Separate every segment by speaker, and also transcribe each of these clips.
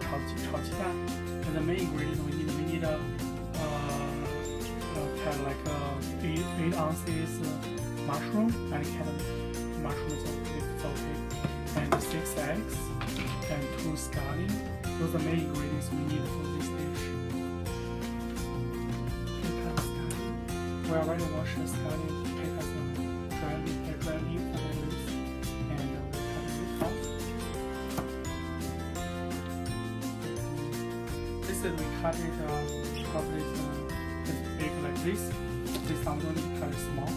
Speaker 1: 炒鸡蛋. And the main ingredient we need kind of like 8 ounces mushroom, any kind of mushroom is okay, and 6 eggs and 2 scallions. Those are the main ingredients we need for this dish. We already washed the scallion, take us dry leaf for the leaves, and we cut it off. This is we cut it probably it's big like this. This I'm going to cut it small.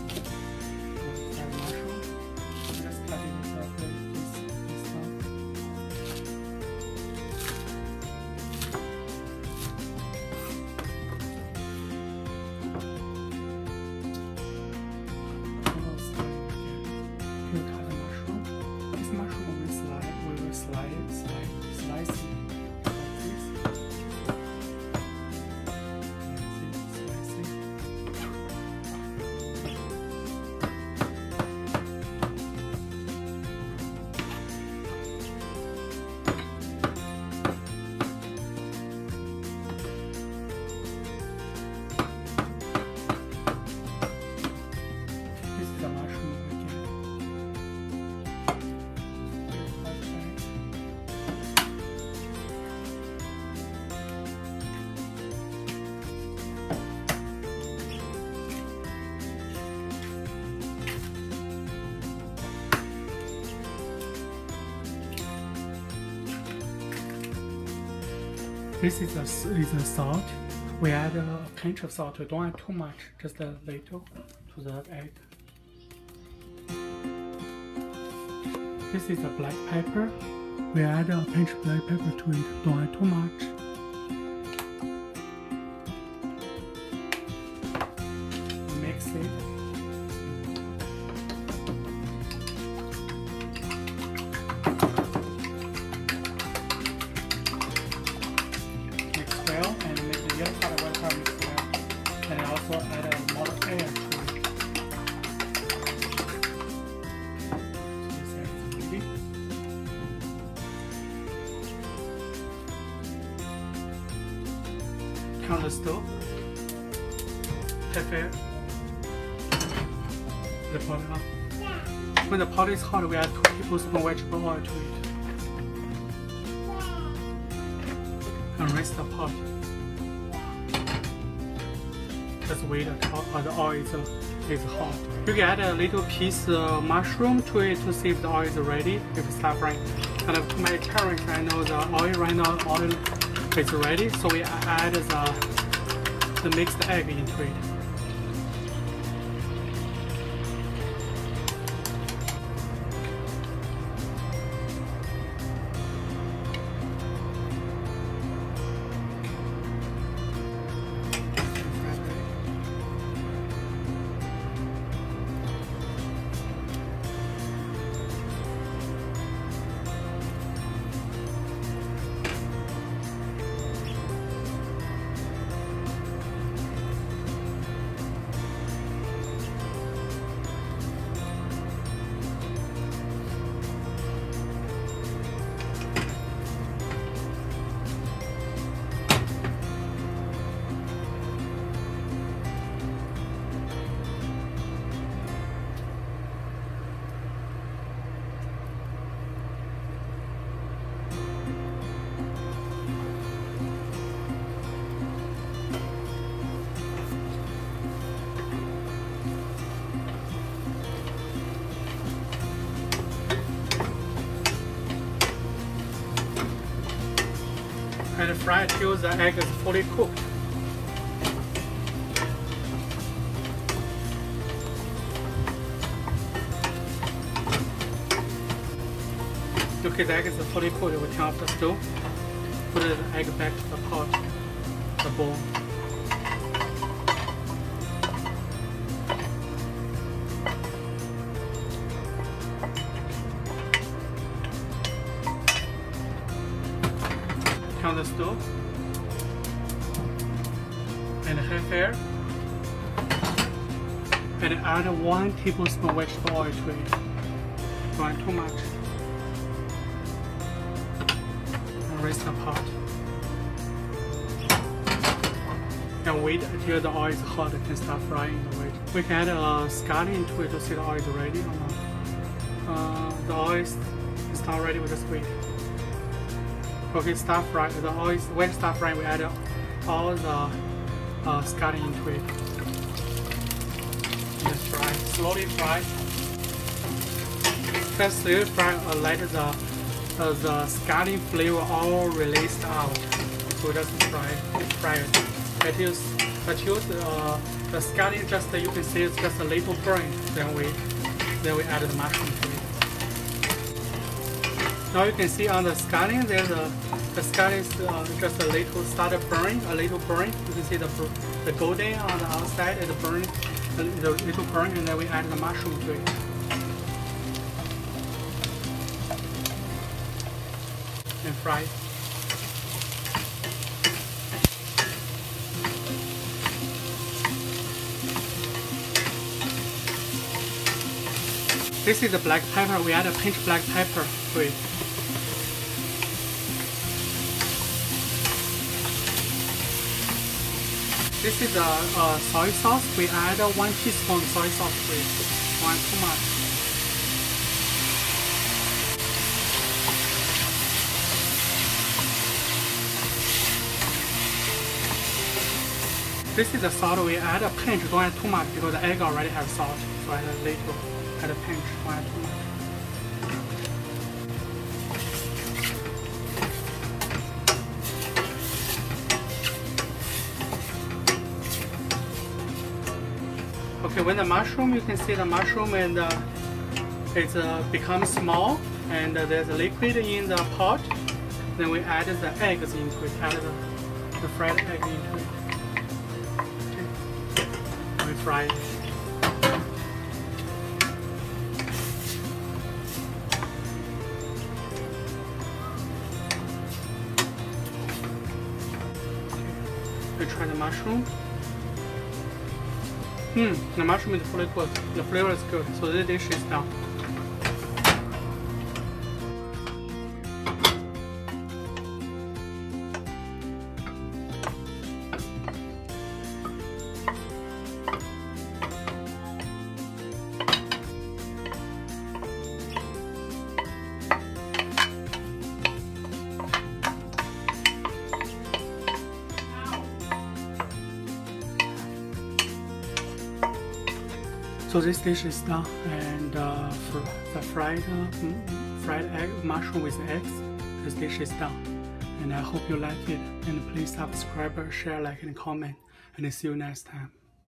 Speaker 1: And mushroom. Just cut it probably this one. You cut the mushroom. This mushroom we will slice it like this. This is a salt. We add a pinch of salt. We don't add too much, just a little to the egg. This is a black pepper. We add a pinch of black pepper to it. Don't add too much. Mix it. And make the yellow part of white part mix well. And also add a lot of air to it. So this egg is ready. Turn on the stove. Have it. The pot up. When the pot is hot, we add 2 tablespoons vegetable oil to it. And rinse the pot. Just wait until the oil is hot. You can add a little piece of mushroom to it to see if the oil is ready, if it's not frying. And to my parents, I know the oil right now is ready, so we add the mixed egg into it. And fry till the egg is fully cooked. Okay, the egg is fully cooked. We turn off the stove. Put the egg back to the pot, the bowl. Turn the stove and half air, and add 1 tablespoon vegetable oil to it. Don't add too much. rinse the pot. And wait until the oil is hot and start frying the wait. We can add scallion into it to see the oil is ready or not. The oil is not ready, we just wait. Okay, start frying. The oil is, when start frying, we add all the scallion into it. Just fry, slowly fry. Just slowly fry, let the scallion flavor all released out. So just fry it. Until the scallion just, you can see it's just a little burn. Then we add the mushroom to it. Now you can see on the scallion, there's the scallion is just a little started burning, a little burn. You can see the golden on the outside and the burn, the little burn, and then we add the mushroom to it. And fry it. This is the black pepper. We add a pinch black pepper to it. This is the soy sauce. We add 1 teaspoon soy sauce to it. Not too much. This is the salt. We add a pinch. Don't add too much because the egg already has salt. So add a little. Add a pinch, don't add too much. Okay, when the mushroom, you can see the mushroom and it becomes small and there's a liquid in the pot. Then we add the eggs into it, add the fried egg into it. Okay. We fry it. We try the mushroom. The mushroom is fully cooked. The flavor is good. So this dish is done. So this dish is done, and for the fried egg mushroom with eggs, this dish is done. And I hope you like it. And please subscribe, share, like, and comment. And see you next time.